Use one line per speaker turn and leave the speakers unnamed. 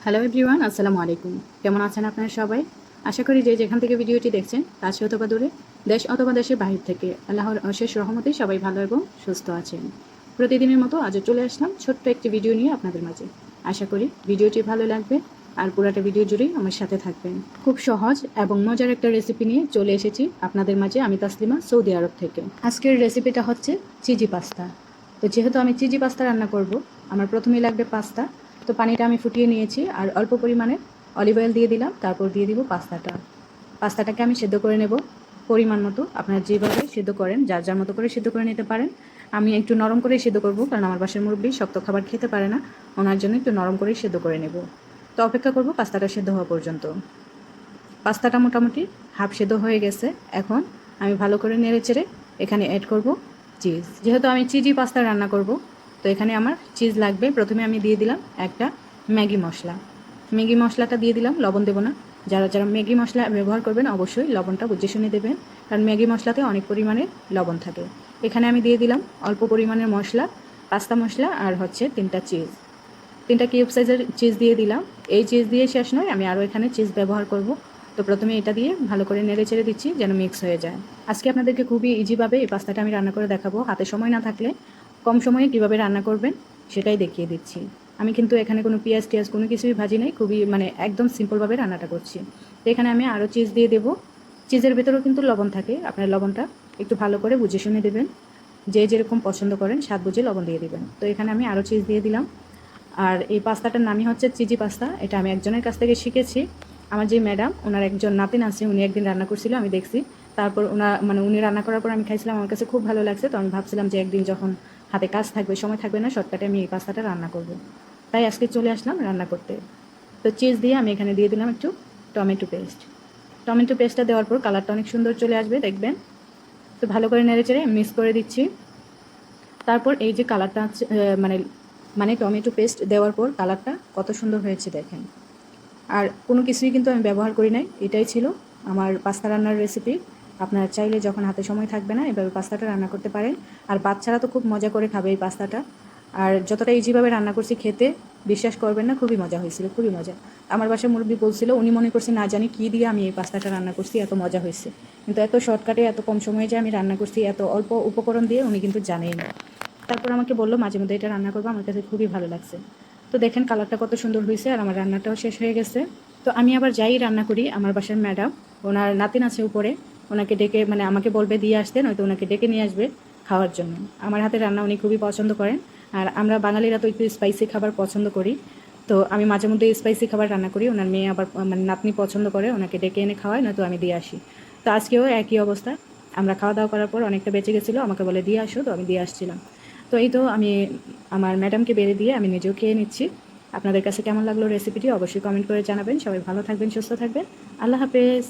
Hello everyone, আসসালামু আলাইকুম। কেমন আছেন আপনারা সবাই? আশা করি যে যেখান থেকে ভিডিওটি দেখছেন কাছে অথবা দূরে, দেশ অথবা দেশের বাহির থেকে আল্লাহর অশেষ রহমতেই সবাই ভালো এবং সুস্থ আছেন। প্রতিদিনের মতো আজও চলে আসলাম ছোট্ট একটি ভিডিও নিয়ে আপনাদের মাঝে। আশা করি ভিডিওটি ভালো লাগবে আর পুরাটা ভিডিও জুড়েই আমার সাথে থাকবেন। খুব সহজ এবং মজার একটা রেসিপি নিয়ে চলে এসেছি আপনাদের মাঝে আমি তাসলিমা, সৌদি আরব থেকে। আজকের রেসিপিটা হচ্ছে চিজি পাস্তা। তো যেহেতু আমি চিজি পাস্তা রান্না করব, আমার প্রথমেই লাগবে পাস্তা। তো পানিটা আমি ফুটিয়ে নিয়েছি আর অল্প পরিমাণে অলিভ অয়েল দিয়ে দিলাম, তারপর দিয়ে দিব পাস্তাটাকে আমি সেদ্ধ করে নেব পরিমাণ মতো। আপনারা যেভাবে সেদ্ধ করেন যার যার মতো করে সেদ্ধ করে নিতে পারেন। আমি একটু নরম করেই সেদ্ধ করব, কারণ আমার বাসার মুরব্বি শক্ত খাবার খেতে পারে না, ওনার জন্য একটু নরম করেই সেদ্ধ করে নেব। তো অপেক্ষা করব পাস্তাটা সেদ্ধ হওয়া পর্যন্ত। পাস্তাটা মোটামুটি হাফ সেদ্ধ হয়ে গেছে। এখন আমি ভালো করে নেড়ে চেড়ে এখানে অ্যাড করব চিজ। যেহেতু আমি চিজি পাস্তা রান্না করব, তো এখানে আমার চিজ লাগবে। প্রথমে আমি দিয়ে দিলাম একটা ম্যাগি মশলা। ম্যাগি মশলাটা দিয়ে দিলাম, লবণ দেবো না। যারা যারা ম্যাগি মশলা ব্যবহার করবেন অবশ্যই লবণটা বুঝে শুনে দেবেন, কারণ ম্যাগি মশলাতে অনেক পরিমাণে লবণ থাকে। এখানে আমি দিয়ে দিলাম অল্প পরিমাণের মশলা, পাস্তা মশলা আর হচ্ছে 3টা চিজ, 3টা কিউব সাইজের চিজ দিয়ে দিলাম। এই চিজ দিয়ে শেষ নয়, আমি আরও এখানে চিজ ব্যবহার করব। তো প্রথমে এটা দিয়ে ভালো করে নেড়ে চেড়ে দিচ্ছি যেন মিক্স হয়ে যায়। আজকে আপনাদেরকে খুবই ইজিভাবে এই পাস্তাটা আমি রান্না করে দেখাবো। হাতে সময় না থাকলে কম সময়ে কীভাবে রান্না করবেন সেটাই দেখিয়ে দিচ্ছি। আমি কিন্তু এখানে কোনো পেঁয়াজ টিয়াজ কোনো কিছুই ভাজি নাই, খুবই একদম সিম্পলভাবে রান্নাটা করছি। তো এখানে আমি আরও চিজ দিয়ে দেবো। চিজের ভেতরেও কিন্তু লবণ থাকে, আপনার লবণটা একটু ভালো করে বুঝে শুনে দেবেন। যে যেরকম পছন্দ করেন স্বাদ বুঝে লবণ দিয়ে দেবেন। তো এখানে আমি আরও চিজ দিয়ে দিলাম। আর এই পাস্তাটার নামই হচ্ছে চিজি পাস্তা। এটা আমি একজনের কাছ থেকে শিখেছি। আমার যে ম্যাডাম, ওনার একজন নাতিন আছে, উনি একদিন রান্না করছিল, আমি দেখছি। তারপর উনি রান্না করার পর আমি খাইছিলাম, আমার কাছে খুব ভালো লাগছে। তো আমি ভাবছিলাম যে একদিন যখন হাতে কাজ থাকবে, সময় থাকবে না, শর্টকাটে আমি এই পাস্তাটা রান্না করব। তাই আজকে চলে আসলাম রান্না করতে। তো চিজ দিয়ে আমি এখানে দিয়ে দিলাম একটু টমেটো পেস্ট। টমেটো পেস্টটা দেওয়ার পর কালারটা অনেক সুন্দর চলে আসবে, দেখবেন। তো ভালো করে নেড়ে চেড়ে মিক্স করে দিচ্ছি। তারপর এই যে কালারটা টমেটো পেস্ট দেওয়ার পর কালারটা কত সুন্দর হয়েছে দেখেন। আর কোনো কিছুই কিন্তু আমি ব্যবহার করি নাই, এটাই ছিল আমার পাস্তা রান্নার রেসিপি। আপনারা চাইলে যখন হাতে সময় থাকবে না, এভাবে পাস্তাটা রান্না করতে পারেন। আর বাচ্চারা তো খুব মজা করে খাবে এই পাস্তাটা। আর যতটা ইজিভাবে রান্না করছি খেতে, বিশ্বাস করবেন না, খুবই মজা হয়েছিল, খুবই মজা। আমার বাসার মুরব্বি বলছিল, উনি মনে করছে না জানি কী দিয়ে আমি এই পাস্তাটা রান্না করছি, এত মজা হয়েছে। কিন্তু এত শর্টকাটে এত কম সময়ে যে আমি রান্না করছি এত অল্প উপকরণ দিয়ে, উনি কিন্তু জানেই না। তারপর আমাকে বললো মাঝে মধ্যে এটা রান্না করবো, আমার কাছে খুবই ভালো লাগছে। তো দেখেন কালারটা কত সুন্দর হয়েছে, আর আমার রান্নাটাও শেষ হয়ে গেছে। তো আমি আবার যাই রান্না করি, আমার বাসার ম্যাডাম, ওনার নাতিন আছে উপরে, ওনাকে ডেকে আমাকে বলবে দিয়ে আসতে, নয়তো ওনাকে ডেকে নিয়ে আসবে খাওয়ার জন্য। আমার হাতে রান্না উনি খুবই পছন্দ করেন। আর আমরা বাঙালিরা তো একটু স্পাইসি খাবার পছন্দ করি। তো আমি মাঝে মধ্যে স্পাইসি খাবার রান্না করি, ওনার মেয়ে আবার নাতনি পছন্দ করে, ওনাকে ডেকে এনে খাওয়ায়, নয়তো আমি দিয়ে আসি। তো আজকেও একই অবস্থা। আমরা খাওয়া দাওয়া করার পর অনেকটা বেঁচে গেছিলো, আমাকে বলে দিয়ে আসো, তো আমি দিয়ে আসছিলাম। তো এই তো আমি আমার ম্যাডামকে বেড়ে দিয়ে আমি নিজেও খেয়ে নিচ্ছি। আপনাদের কাছে কেমন লাগলো রেসিপিটি অবশ্যই কমেন্ট করে জানাবেন। সবাই ভালো থাকবেন, সুস্থ থাকবেন। আল্লাহ হাফেজ।